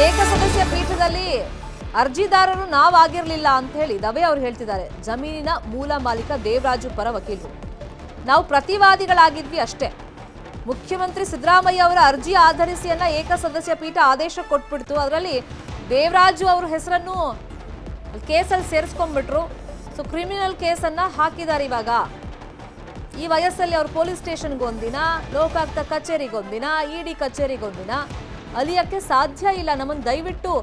ಏಕಸದಸ್ಯ ಪೀಠದಲ್ಲಿ ಅರ್ಜಿದಾರರು ನಾವಾಗಿರ್ಲಿಲ್ಲ ಅಂತ ಹೇಳಿ ದವೆ ಅವರು ಹೇಳ್ತಿದ್ದಾರೆ. ಜಮೀನಿನ ಮೂಲ ಮಾಲೀಕ ದೇವರಾಜು ಪರ ವಕೀಲರು, ನಾವು ಪ್ರತಿವಾದಿಗಳಾಗಿದ್ವಿ ಅಷ್ಟೇ. ಮುಖ್ಯಮಂತ್ರಿ ಸಿದ್ದರಾಮಯ್ಯ ಅವರ ಅರ್ಜಿ ಆಧರಿಸಿಯನ್ನ ಏಕಸದಸ್ಯ ಪೀಠ ಆದೇಶ ಕೊಟ್ಬಿಡ್ತು. ಅದರಲ್ಲಿ ದೇವರಾಜು ಅವರ ಹೆಸರನ್ನು ಕೇಸಲ್ಲಿ ಸೇರಿಸ್ಕೊಂಡ್ಬಿಟ್ರು. ಸೊ ಕ್ರಿಮಿನಲ್ ಕೇಸನ್ನ ಹಾಕಿದ್ದಾರೆ. ಇವಾಗ ಈ ವಯಸ್ಸಲ್ಲಿ ಅವರು ಪೊಲೀಸ್ ಸ್ಟೇಷನ್ಗೆ ಒಂದಿನ, ಲೋಕಾಯುಕ್ತ ಕಚೇರಿಗೊಂದಿನ, ಇಡಿ ಕಚೇರಿಗೊಂದಿನ ಅಲಿಯಕ್ಕೆ ಸಾಧ್ಯ ಇಲ್ಲ. ನಮ್ಮನ್ನು ದಯವಿಟ್ಟು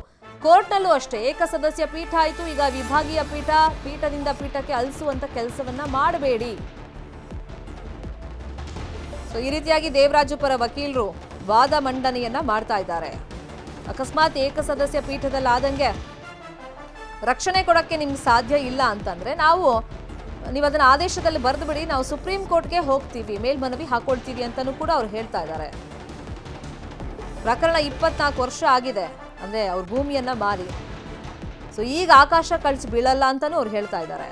ಕೋರ್ಟ್ನಲ್ಲೂ ಅಷ್ಟೇ ಏಕಸದಸ್ಯ ಪೀಠ ಆಯಿತು, ಈಗ ವಿಭಾಗೀಯ ಪೀಠ, ಪೀಠದಿಂದ ಪೀಠಕ್ಕೆ ಅಲಿಸುವಂತ ಕೆಲಸವನ್ನ ಮಾಡಬೇಡಿ. ಸೊ ಈ ರೀತಿಯಾಗಿ ದೇವರಾಜು ಪರ ವಕೀಲರು ವಾದ ಮಂಡನೆಯನ್ನ ಮಾಡ್ತಾ ಇದ್ದಾರೆ. ಅಕಸ್ಮಾತ್ ಏಕಸದಸ್ಯ ಪೀಠದಲ್ಲಿ ಆದಂಗೆ ರಕ್ಷಣೆ ಕೊಡಕ್ಕೆ ನಿಮ್ಗೆ ಸಾಧ್ಯ ಇಲ್ಲ ಅಂತಂದ್ರೆ ನೀವು ಅದನ್ನ ಆದೇಶದಲ್ಲಿ ಬರೆದು ಬಿಡಿ, ನಾವು ಸುಪ್ರೀಂ ಕೋರ್ಟ್ಗೆ ಹೋಗ್ತೀವಿ, ಮೇಲ್ಮನವಿ ಹಾಕೊಳ್ತೀವಿ ಅಂತಾನೂ ಕೂಡ ಅವ್ರು ಹೇಳ್ತಾ ಇದ್ದಾರೆ. ಪ್ರಕರಣ 24 ವರ್ಷ ಆಗಿದೆ, ಅಂದ್ರೆ ಅವ್ರ ಭೂಮಿಯನ್ನ ಮಾರಿ. ಸೊ ಈಗ ಆಕಾಶ ಕಳ್ಸಿ ಬೀಳಲ್ಲ ಅಂತಾನೂ ಅವ್ರು ಹೇಳ್ತಾ ಇದ್ದಾರೆ.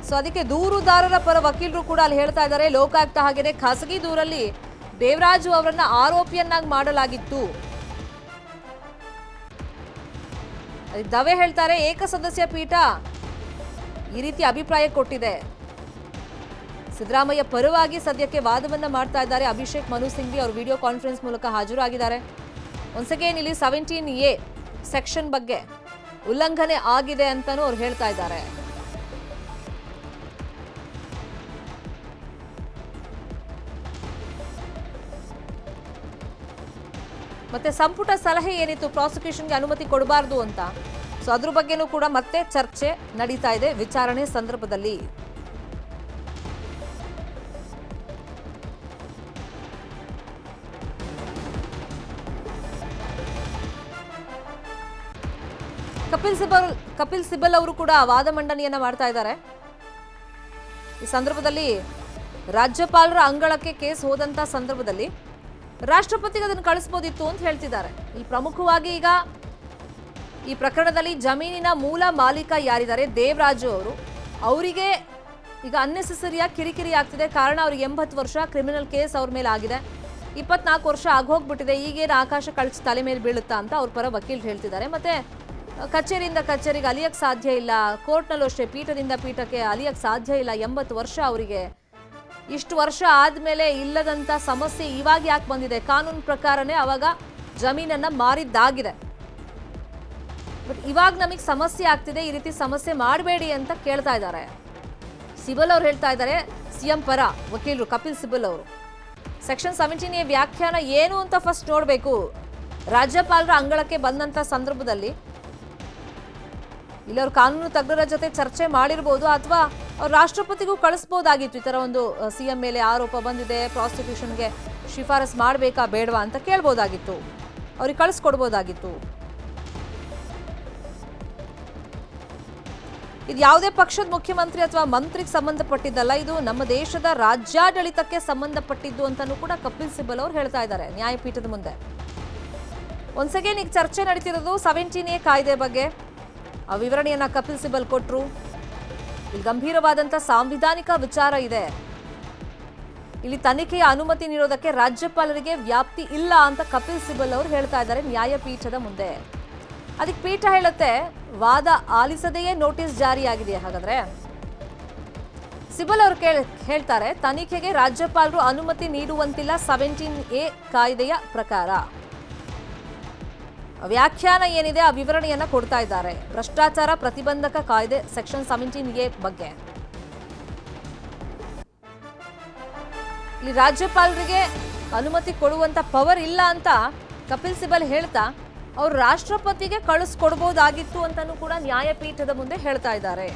ಸೊ ಅದಕ್ಕೆ ದೂರುದಾರರ ಪರ ವಕೀಲರು ಕೂಡ ಅಲ್ಲಿ ಹೇಳ್ತಾ ಇದ್ದಾರೆ, ಲೋಕಾಯುಕ್ತ ಹಾಗೆಯೇ ಖಾಸಗಿ ದೂರಲ್ಲಿ ದೇವರಾಜು ಅವರನ್ನ ಆರೋಪಿಯನ್ನಾಗಿ ಮಾಡಲಾಗಿತ್ತು. ದವೆ ಹೇಳ್ತಾರೆ, ಏಕಸದಸ್ಯ ಪೀಠ ಈ ರೀತಿ ಅಭಿಪ್ರಾಯ ಕೊಟ್ಟಿದೆ. ಸಿದ್ದರಾಮಯ್ಯ ಪರವಾಗಿ ಸದ್ಯಕ್ಕೆ ವಾದವನ್ನ ಮಾಡ್ತಾ ಇದ್ದಾರೆ. ಅಭಿಷೇಕ್ ಮನು ಸಿಂಘ್ವಿ ಅವರು ವಿಡಿಯೋ ಕಾನ್ಫರೆನ್ಸ್ ಮೂಲಕ ಹಾಜರಾಗಿದ್ದಾರೆ. ಒನ್ಸ್ ಅಗೇನ್ ಇಲ್ಲಿ 17A ಸೆಕ್ಷನ್ ಬಗ್ಗೆ ಉಲ್ಲಂಘನೆ ಆಗಿದೆ ಅಂತಾನೂ ಅವ್ರು ಹೇಳ್ತಾ ಇದ್ದಾರೆ. ಮತ್ತೆ ಸಂಪುಟ ಸಲಹೆ ಏನಿತ್ತು ಪ್ರಾಸಿಕ್ಯೂಷನ್ಗೆ ಅನುಮತಿ ಕೊಡಬಾರದು ಅಂತ, ಸೊ ಅದ್ರ ಬಗ್ಗೆನೂ ಕೂಡ ಮತ್ತೆ ಚರ್ಚೆ ನಡೀತಾ ಇದೆ ವಿಚಾರಣೆ ಸಂದರ್ಭದಲ್ಲಿ. ಕಪಿಲ್ ಸಿಬಲ್ ಅವರು ಕೂಡ ವಾದ ಮಂಡನೆಯನ್ನ ಮಾಡ್ತಾ ಇದ್ದಾರೆ. ಈ ಸಂದರ್ಭದಲ್ಲಿ ರಾಜ್ಯಪಾಲರ ಅಂಗಳಕ್ಕೆ ಕೇಸ್ ಹೋದಂತ ಸಂದರ್ಭದಲ್ಲಿ ರಾಷ್ಟ್ರಪತಿಗೆ ಅದನ್ನು ಕಳಿಸಬಹುದಿತ್ತು ಅಂತ ಹೇಳ್ತಿದ್ದಾರೆ. ಈ ಪ್ರಮುಖವಾಗಿ ಈಗ ಈ ಪ್ರಕರಣದಲ್ಲಿ ಜಮೀನಿನ ಮೂಲ ಮಾಲೀಕ ಯಾರಿದ್ದಾರೆ ದೇವರಾಜು ಅವರಿಗೆ ಈಗ ಅನ್ನೆಸೆಸರಿಯಾಗಿ ಕಿರಿಕಿರಿ ಆಗ್ತಿದೆ. ಕಾರಣ ಅವ್ರಿಗೆ 80 ವರ್ಷ ಕ್ರಿಮಿನಲ್ ಕೇಸ್ ಅವ್ರ ಮೇಲೆ ಆಗಿದೆ, 24 ವರ್ಷ ಆಗೋಗ್ಬಿಟ್ಟಿದೆ. ಈಗೇನು ಆಕಾಶ ಕಳಿಸಿ ತಲೆ ಮೇಲೆ ಬೀಳುತ್ತಾ ಅಂತ ಅವ್ರ ಪರ ವಕೀಲರು ಹೇಳ್ತಿದ್ದಾರೆ. ಮತ್ತೆ ಕಚೇರಿಯಿಂದ ಕಚೇರಿಗೆ ಅಲಿಯಕ್ಕೆ ಸಾಧ್ಯ ಇಲ್ಲ, ಕೋರ್ಟ್ನಲ್ಲೂ ಅಷ್ಟೇ ಪೀಠದಿಂದ ಪೀಠಕ್ಕೆ ಅಲಿಯಕ್ಕೆ ಸಾಧ್ಯ ಇಲ್ಲ. 80 ವರ್ಷ ಅವರಿಗೆ. ಇಷ್ಟು ವರ್ಷ ಆದ್ಮೇಲೆ ಇಲ್ಲದಂತ ಸಮಸ್ಯೆ ಇವಾಗ ಯಾಕೆ ಬಂದಿದೆ? ಕಾನೂನು ಪ್ರಕಾರನೇ ಅವಾಗ ಜಮೀನನ್ನ ಮಾರಿದ್ದಾಗಿದೆ, ಬಟ್ ಇವಾಗ ನಮಗೆ ಸಮಸ್ಯೆ ಆಗ್ತಿದೆ, ಈ ರೀತಿ ಸಮಸ್ಯೆ ಮಾಡಬೇಡಿ ಅಂತ ಕೇಳ್ತಾ ಇದ್ದಾರೆ. ಸಿಬಲ್ ಅವ್ರು ಹೇಳ್ತಾ ಇದ್ದಾರೆ, ಸಿಎಂ ಪರ ವಕೀಲರು ಕಪಿಲ್ ಸಿಬಲ್ ಅವರು, ಸೆಕ್ಷನ್ 17A ವ್ಯಾಖ್ಯಾನ ಏನು ಅಂತ ಫಸ್ಟ್ ನೋಡಬೇಕು. ರಾಜ್ಯಪಾಲರ ಅಂಗಳಕ್ಕೆ ಬಂದಂತ ಸಂದರ್ಭದಲ್ಲಿ ಇಲ್ಲಿ ಅವ್ರು ಕಾನೂನು ತಜ್ಞರ ಜೊತೆ ಚರ್ಚೆ ಮಾಡಿರ್ಬೋದು, ಅಥವಾ ಅವ್ರು ರಾಷ್ಟ್ರಪತಿಗೂ ಕಳಿಸ್ಬೋದಾಗಿತ್ತು. ಈ ತರ ಒಂದು ಸಿಎಂ ಮೇಲೆ ಆರೋಪ ಬಂದಿದೆ, ಪ್ರಾಸಿಕ್ಯೂಷನ್ಗೆ ಶಿಫಾರಸ್ ಮಾಡಬೇಕಾ ಬೇಡವಾ ಅಂತ ಕೇಳ್ಬೋದಾಗಿತ್ತು, ಅವ್ರಿಗೆ ಕಳಿಸ್ಕೊಡ್ಬೋದಾಗಿತ್ತು. ಇದು ಯಾವುದೇ ಪಕ್ಷದ ಮುಖ್ಯಮಂತ್ರಿ ಅಥವಾ ಮಂತ್ರಿಗೆ ಸಂಬಂಧಪಟ್ಟಿದ್ದಲ್ಲ, ಇದು ನಮ್ಮ ದೇಶದ ರಾಜ್ಯಾಡಳಿತಕ್ಕೆ ಸಂಬಂಧಪಟ್ಟಿದ್ದು ಅಂತಾನೂ ಕೂಡ ಕಪಿಲ್ ಸಿಬಲ್ ಅವರು ಹೇಳ್ತಾ ಇದ್ದಾರೆ ನ್ಯಾಯಪೀಠದ ಮುಂದೆ. ಒನ್ಸ್ ಅಗೇನ್ ಈಗ ಚರ್ಚೆ ನಡೀತಿರೋದು 17A ಕಾಯ್ದೆ ಬಗ್ಗೆ. ಆ ವಿವರಣೆಯನ್ನ ಕಪಿಲ್ ಸಿಬಲ್ ಕೊಟ್ರು. ಇಲ್ಲಿ ಗಂಭೀರವಾದಂತ ಸಾಂವಿಧಾನಿಕ ವಿಚಾರ ಇದೆ. ಇಲ್ಲಿ ತನಿಖೆಯ ಅನುಮತಿ ನೀಡೋದಕ್ಕೆ ರಾಜ್ಯಪಾಲರಿಗೆ ವ್ಯಾಪ್ತಿ ಇಲ್ಲ ಅಂತ ಕಪಿಲ್ ಸಿಬಲ್ ಅವರು ಹೇಳ್ತಾ ಇದ್ದಾರೆ ನ್ಯಾಯಪೀಠದ ಮುಂದೆ. ಅದಕ್ಕೆ ಪೀಠ ಹೇಳುತ್ತೆ, ವಾದ ಆಲಿಸದೆಯೇ ನೋಟಿಸ್ ಜಾರಿಯಾಗಿದೆ. ಹಾಗಾದ್ರೆ ಸಿಬಲ್ ಅವರು ಹೇಳ್ತಾರೆ, ತನಿಖೆಗೆ ರಾಜ್ಯಪಾಲರು ಅನುಮತಿ ನೀಡುವಂತಿಲ್ಲ 17A ಕಾಯ್ದೆಯ ಪ್ರಕಾರ. ವ್ಯಾಖ್ಯಾನ ಏನಿದೆ ಆ ವಿವರಣೆಯನ್ನ ಕೊಡ್ತಾ ಇದ್ದಾರೆ. ಭ್ರಷ್ಟಾಚಾರ ಪ್ರತಿಬಂಧಕ ಕಾಯ್ದೆ ಸೆಕ್ಷನ್ 17A ಬಗ್ಗೆ ಇಲ್ಲಿ ರಾಜ್ಯಪಾಲರಿಗೆ ಅನುಮತಿ ಕೊಡುವಂತ ಪವರ್ ಇಲ್ಲ ಅಂತ ಕಪಿಲ್ ಸಿಬಲ್ ಹೇಳ್ತಾ, ಅವರು ರಾಷ್ಟ್ರಪತಿಗೆ ಕಳಿಸ್ಕೊಡ್ಬೋದಾಗಿತ್ತು ಅಂತಾನೂ ಕೂಡ ನ್ಯಾಯಪೀಠದ ಮುಂದೆ ಹೇಳ್ತಾ ಇದ್ದಾರೆ.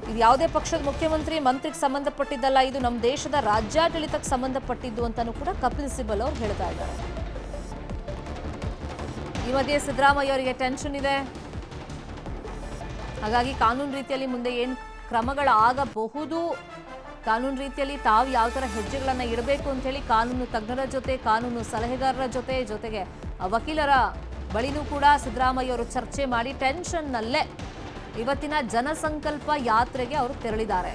ಇದು ಯಾವುದೇ ಪಕ್ಷದ ಮುಖ್ಯಮಂತ್ರಿ ಮಂತ್ರಿಗೆ ಸಂಬಂಧಪಟ್ಟಿದ್ದಲ್ಲ, ಇದು ನಮ್ಮ ದೇಶದ ರಾಜ್ಯಾಡಳಿತಕ್ಕೆ ಸಂಬಂಧಪಟ್ಟಿದ್ದು ಅಂತಾನೂ ಕೂಡ ಕಪಿಲ್ ಸಿಬಲ್ ಅವರು ಹೇಳ್ತಾ ಇದ್ದಾರೆ. ಈ ಮಧ್ಯೆ ಸಿದ್ದರಾಮಯ್ಯ ಅವರಿಗೆ ಟೆನ್ಷನ್ ಇದೆ, ಹಾಗಾಗಿ ಕಾನೂನು ರೀತಿಯಲ್ಲಿ ಮುಂದೆ ಏನು ಕ್ರಮಗಳಾಗಬಹುದು, ಕಾನೂನು ರೀತಿಯಲ್ಲಿ ತಾವು ಯಾವ ಥರ ಹೆಜ್ಜೆಗಳನ್ನು ಇಡಬೇಕು ಅಂತ ಹೇಳಿ ಕಾನೂನು ತಜ್ಞರ ಜೊತೆ, ಕಾನೂನು ಸಲಹೆಗಾರರ ಜೊತೆಗೆ ವಕೀಲರ ಬಳಿನೂ ಕೂಡ ಸಿದ್ದರಾಮಯ್ಯ ಅವರು ಚರ್ಚೆ ಮಾಡಿ ಟೆನ್ಷನ್ನಲ್ಲೇ ಇವತ್ತಿನ ಜನಸಂಕಲ್ಪ ಯಾತ್ರೆಗೆ ಅವರು ತೆರಳಿದ್ದಾರೆ.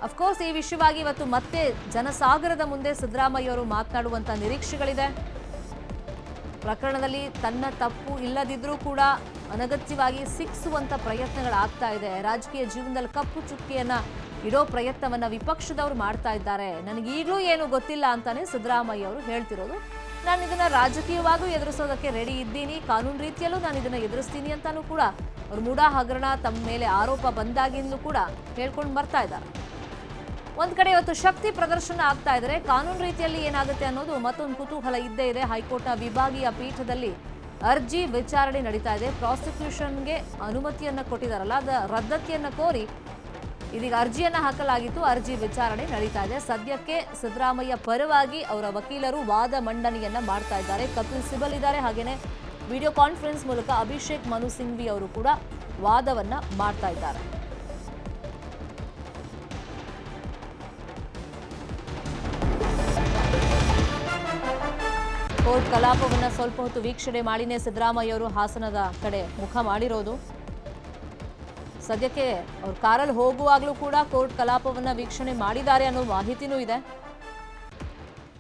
ಅಫ್ಕೋರ್ಸ್ ಈ ವಿಷಯವಾಗಿ ಇವತ್ತು ಮತ್ತೆ ಜನಸಾಗರದ ಮುಂದೆ ಸಿದ್ದರಾಮಯ್ಯ ಅವರು ಮಾತನಾಡುವಂತ ನಿರೀಕ್ಷೆಗಳಿದೆ. ಪ್ರಕರಣದಲ್ಲಿ ತನ್ನ ತಪ್ಪು ಇಲ್ಲದಿದ್ರೂ ಕೂಡ ಅನಗತ್ಯವಾಗಿ ಸಿಕ್ಕಿಸುವಂತ ಪ್ರಯತ್ನಗಳಾಗ್ತಾ ಇದೆ. ರಾಜಕೀಯ ಜೀವನದಲ್ಲಿ ಕಪ್ಪು ಚುಕ್ಕಿಯನ್ನ ಇಡೋ ಪ್ರಯತ್ನವನ್ನ ವಿಪಕ್ಷದವರು ಮಾಡ್ತಾ ಇದ್ದಾರೆ. ನನಗೆ ಈಗಲೂ ಏನು ಗೊತ್ತಿಲ್ಲ ಅಂತಾನೆ ಸಿದ್ದರಾಮಯ್ಯ ಅವರು ಹೇಳ್ತಿರೋದು. ನಾನು ಇದನ್ನ ರಾಜಕೀಯವಾಗೂ ಎದುರಿಸೋದಕ್ಕೆ ರೆಡಿ ಇದ್ದೀನಿ, ಕಾನೂನು ರೀತಿಯಲ್ಲೂ ನಾನು ಇದನ್ನ ಎದುರಿಸ್ತೀನಿ ಅಂತಾನೂ ಕೂಡ ಅವ್ರು ಮೂಢ ಹಗರಣ ತಮ್ಮ ಮೇಲೆ ಆರೋಪ ಬಂದಾಗಿಂದಲೂ ಕೂಡ ಹೇಳ್ಕೊಂಡು ಬರ್ತಾ ಇದ್ದಾರೆ. ಒಂದ್ ಕಡೆ ಇವತ್ತು ಶಕ್ತಿ ಪ್ರದರ್ಶನ ಆಗ್ತಾ ಇದ್ದಾರೆ. ಕಾನೂನು ರೀತಿಯಲ್ಲಿ ಏನಾಗುತ್ತೆ ಅನ್ನೋದು ಮತ್ತೊಂದು ಕುತೂಹಲ ಇದ್ದೇ ಇದೆ. ಹೈಕೋರ್ಟ್ನ ವಿಭಾಗೀಯ ಪೀಠದಲ್ಲಿ ಅರ್ಜಿ ವಿಚಾರಣೆ ನಡೀತಾ ಇದೆ. ಪ್ರಾಸಿಕ್ಯೂಷನ್ಗೆ ಅನುಮತಿಯನ್ನ ಕೊಟ್ಟಿದ್ದಾರಲ್ಲ, ಅದರ ರದ್ದತಿಯನ್ನ ಕೋರಿ ಇದೀಗ ಅರ್ಜಿಯನ್ನ ಹಾಕಲಾಗಿತ್ತು. ಅರ್ಜಿ ವಿಚಾರಣೆ ನಡೀತಾ ಇದೆ. ಸದ್ಯಕ್ಕೆ ಸಿದ್ದರಾಮಯ್ಯ ಪರವಾಗಿ ಅವರ ವಕೀಲರು ವಾದ ಮಂಡನೆಯನ್ನ ಮಾಡ್ತಾ ಇದ್ದಾರೆ. ಕಪಿಲ್ ಸಿಬಲ್ ಇದ್ದಾರೆ, ಹಾಗೇನೆ ವಿಡಿಯೋ ಕಾನ್ಫರೆನ್ಸ್ ಮೂಲಕ ಅಭಿಷೇಕ್ ಮನು ಸಿಂಘ್ವಿ ಅವರು ಕೂಡ ವಾದವನ್ನ ಮಾಡ್ತಾ ಇದ್ದಾರೆ. ಕೋರ್ಟ್ ಕಲಾಪವನ್ನ ಸ್ವಲ್ಪ ಹೊತ್ತು ವೀಕ್ಷಣೆ ಮಾಡಿನೇ ಸಿದ್ದರಾಮಯ್ಯ ಅವರು ಹಾಸನದ ಕಡೆ ಮುಖ ಮಾಡಿರೋದು. ಸದ್ಯಕ್ಕೆ ಅವ್ರು ಕಾರಲ್ಲಿ ಹೋಗುವಾಗಲೂ ಕೂಡ ಕೋರ್ಟ್ ಕಲಾಪವನ್ನ ವೀಕ್ಷಣೆ ಮಾಡಿದ್ದಾರೆ ಅನ್ನೋ ಮಾಹಿತಿನೂ ಇದೆ.